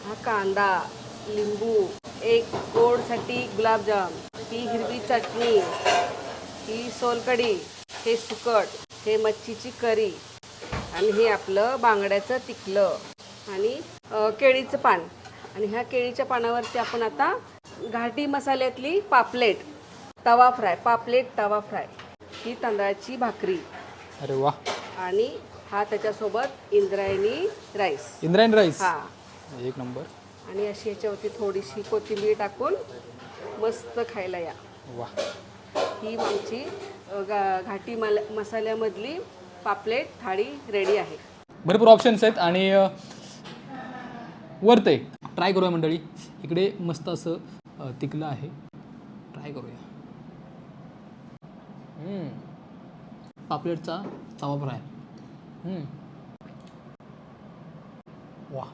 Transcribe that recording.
हा कांदा, लिंबू, एक गोडसाठी गुलाबजाम, ही हिरवी चटणी, ही सोलकढी, हे सुकट, हे मच्छीची करी आणि हे आपलं बांगड्याचं तिखलं आणि केळीचं पान. आणि ह्या केळीच्या पानावरती आपण आता घाटी मसाल्यातली पापलेट, तवा फ्राय, पापलेट तवा फ्राय, ही तांदळाची भाकरी. अरे वा. आणि हा त्याच्यासोबत इंद्रायणी राईस. इंद्रायणी राईस. हा. एक नंबर. आणि अशी याच्यावरती थोडीशी कोथिंबीर टाकून मस्त खायला या. वा. ही आमची घाटी मसाल्यामधली पापलेट थाळी रेडी आहे. भरपूर ऑप्शन्स आहेत आणि वर्थ आहे. ट्राय करूया मंडळी. इकडे मस्त असं तिखलं आहे, ट्राय करूया. पापलेटचा तवा फ्राय. वा.